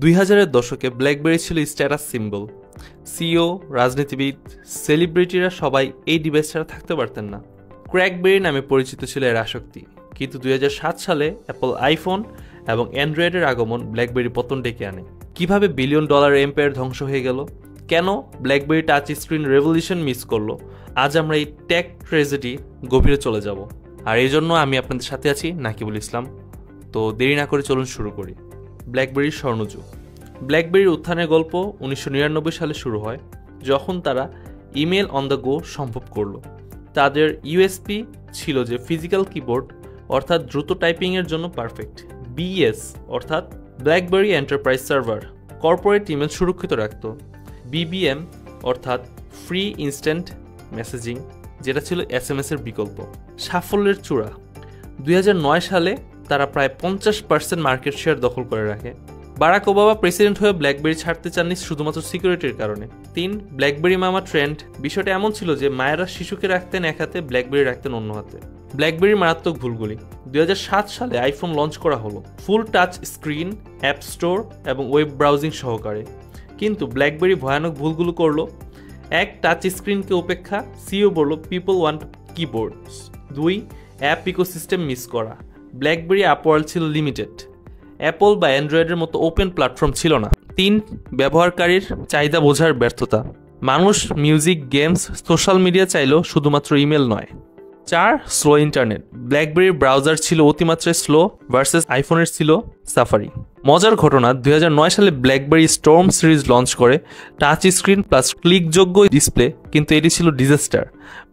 2000-এর দশকে ব্ল্যাকবেরি ছিল status symbol. CEO, রাজনীতিবিদ, সেলিব্রিটিরা সবাই এই ডিভাইস ছাড়া থাকতে পারতেন না। ক্র্যাকবেরি নামে পরিচিত ছিল এর আসক্তি, কিন্তু 2007 সালে অ্যাপল আইফোন এবং অ্যান্ড্রয়েডের আগমন ব্ল্যাকবেরি পতন ডেকে আনে। কিভাবে $1 বিলিয়ন এম্পায়ার ধ্বংস হয়ে গেল, কেন blackberry touch screen revolution miss করলো, আজ আমরা এই টেক ট্র্যাজেডি গভীরে চলে যাব। আর এই জন্য আমি আপনাদের সাথে আছি নাকিবুল ইসলাম। তো দেরি না করে চলুন শুরু করি। ব্ল্যাকবেরির স্বর্ণযুগ। ব্ল্যাকবেরির উত্থানের গল্প 1999 সালে শুরু হয়, যখন তারা ইমেল অন দ্য গো সম্ভব করলো। তাদের ইউএসপি ছিল যে ফিজিক্যাল কিবোর্ড, অর্থাৎ দ্রুত টাইপিংয়ের জন্য পারফেক্ট। বিএস অর্থাৎ blackberry enterprise server corporate email সুরক্ষিত রাখত। বিবিএম অর্থাৎ ফ্রি ইনস্ট্যান্ট মেসেজিং, যেটা ছিল এসএমএস এর বিকল্প। সাফল্যের চূড়া। 2009 সালে তারা প্রায় 50% মার্কেট শেয়ার দখল করে রাখে। বারাক ওবামা প্রেসিডেন্ট হয়ে ব্ল্যাকবেরি ছাড়তে চাননি শুধুমাত্র সিকিউরিটির কারণে। 3. ব্ল্যাকবেরি মামা ট্রেন্ড। বিষয়টা এমন ছিল যে মায়েরা শিশুকে রাখতেন এক হাতে, ব্ল্যাকবেরি রাখতেন অন্য হাতে। ব্ল্যাকবেরির মারাত্মক ভুলগুলি। 2007 সালে আইফোন লঞ্চ করা হলো, ফুল টাচ স্ক্রিন, অ্যাপ স্টোর এবং ওয়েব ব্রাউজিং সহকারে। কিন্তু ব্ল্যাকবেরি ভয়ানক ভুলগুলো করলো। 1. টাচ স্ক্রিনকে উপেক্ষা। সিইও বলল people want keyboards. 2. App ecosystem miss করা। ব্ল্যাকবেরি অ্যাপ ওয়ার্ল্ড ছিল লিমিটেড। অ্যাপল বা অ্যান্ড্রয়েডের মতো ওপেন প্ল্যাটফর্ম ছিল না। 3. ব্যবহারকারীর চাহিদা বোঝার ব্যর্থতা। মানুষ মিউজিক, গেমস, সোশ্যাল মিডিয়া চাইলেও শুধুমাত্র ইমেল নয়। 4. Slow internet. ব্ল্যাকবেরির ব্রাউজার ছিল অতিমাত্রায় স্লো ভার্সেস আইফোনের ছিল সাফারি। মজার ঘটনা, 2009 সালে ব্ল্যাকবেরি স্টর্ম সিরিজ লঞ্চ করে, টাচ স্ক্রিন প্লাস ক্লিকযোগ্য ডিসপ্লে, কিন্তু এটি ছিল ডিজাস্টার।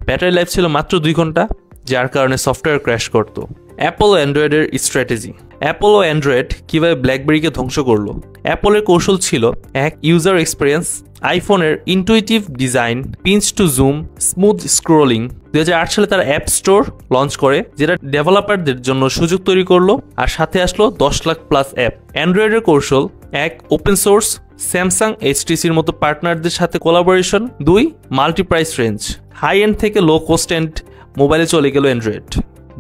ব্যাটারি লাইফ ছিল মাত্র 2 ঘন্টা, যার কারণে সফটওয়্যার ক্র্যাশ করত। অ্যাপল ও অ্যান্ড্রয়েডের স্ট্র্যাটেজি। অ্যাপল ও অ্যান্ড্রয়েড কীভাবে ব্ল্যাকবেরিকে ধ্বংস করলো। অ্যাপলের কৌশল ছিল 1. User experience. আইফোনের intuitive design, pinch to zoom, smooth scrolling. 2008 সালে তারা অ্যাপ স্টোর লঞ্চ করে, যেটা ডেভেলপারদের জন্য সুযোগ তৈরি করলো, আর সাথে আসলো 10 লাখ প্লাস অ্যাপ। অ্যান্ড্রয়েডের কৌশল 1. ওপেন সোর্স, স্যামসাং, এইচটিসির মতো পার্টনারদের সাথে collaboration. 2. Multi price range, high end থেকে লো কোস্ট এন্ড মোবাইলে চলে গেল অ্যান্ড্রয়েড।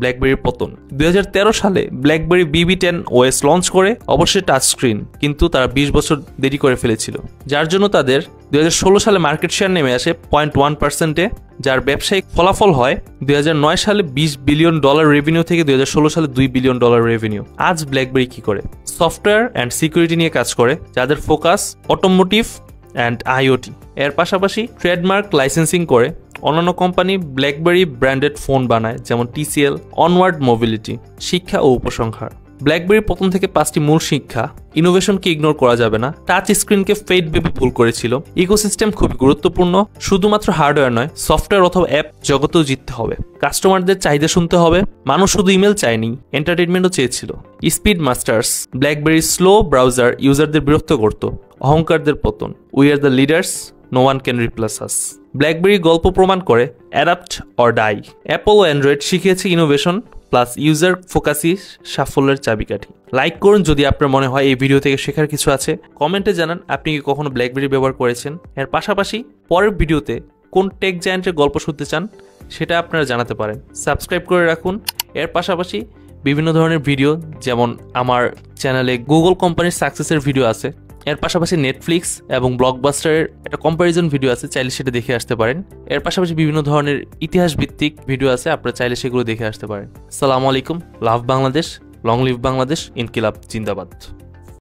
ব্ল্যাকবেরির পতন। 2013 সালে ব্ল্যাকবেরি BB10 OS লঞ্চ করে, অবশ্যই টাচ স্ক্রিন, কিন্তু তারা 20 বছর দেরি করে ফেলেছিল, যার জন্য তাদের 2016 সালে মার্কেট শেয়ার নেমে আসে 0.1%-এ, যার ব্যবসায়িক ফলাফল হয় 2009 সালে $20 বিলিয়ন রেভিনিউ থেকে 2016 সালে $2 বিলিয়ন রেভিনিউ। আজ ব্ল্যাকবেরি কি করে? সফটওয়্যার অ্যান্ড সিকিউরিটি নিয়ে কাজ করে, যাদের ফোকাস অটোমোটিভ অ্যান্ড আইওটি। এর পাশাপাশি ট্রেডমার্ক লাইসেন্সিং করে। অন্যান্য কোম্পানি ব্ল্যাকবেরি ব্র্যান্ডেড ফোন বানায়, যেমন TCL, অনওয়ার্ড মোবিলিটি। শিক্ষা ও উপসংহার। ব্ল্যাকবেরির পতন থেকে 5টি মূল শিক্ষা। ইনোভেশনকে ইগনোর করা যাবে না। টাচ স্ক্রিনকে ফেট ভেবে ভুল করেছিল। ইকোসিস্টেম খুবই গুরুত্বপূর্ণ, শুধুমাত্র হার্ডওয়্যার নয়, সফটওয়্যার অথবা অ্যাপ জগতেও জিততে হবে। কাস্টমারদের চাহিদা শুনতে হবে। মানুষ শুধু ইমেল চায়নি, এন্টারটেনমেন্টও চেয়েছিল। Speed masters. ব্ল্যাকবেরির স্লো ব্রাউজার ইউজারদের বিরক্ত করত। অহংকারদের পতন। We are the leaders, no one can replace us. BlackBerry গল্প প্রমাণ করে অ্যাডাপ্ট অর ডাই। অ্যাপল ও অ্যান্ড্রয়েড শিখিয়েছে ইনোভেশন প্লাস ইউজার ফোকাসই সাফল্যের চাবিকাঠি। লাইক করুন যদি আপনার মনে হয় এই ভিডিও থেকে শেখার কিছু আছে। কমেন্টে জানান আপনি কি কখনো ব্ল্যাকবেরি ব্যবহার করেছেন। এর পাশাপাশি পরের ভিডিওতে কোন টেক জায়ান্টের গল্প শুনতে চান সেটা আপনারা জানাতে পারেন। সাবস্ক্রাইব করে রাখুন। এর পাশাপাশি বিভিন্ন ধরনের ভিডিও, যেমন আমার চ্যানেলে গুগল কোম্পানির সাকসেসের ভিডিও আছে। এর পাশাপাশি নেটফ্লিক্স এবং ব্লকবাস্টারের একটা কম্প্যারিজন ভিডিও আছে, চাইলে সেটা দেখে আসতে পারেন। এর পাশাপাশি বিভিন্ন ধরনের ইতিহাস ভিত্তিক ভিডিও আছে, আপনারা চাইলে সেগুলো দেখে আসতে পারেন। আসসালামু আলাইকুম। লাভ বাংলাদেশ, লং লিভ বাংলাদেশ, ইনকিলাব জিন্দাবাদ।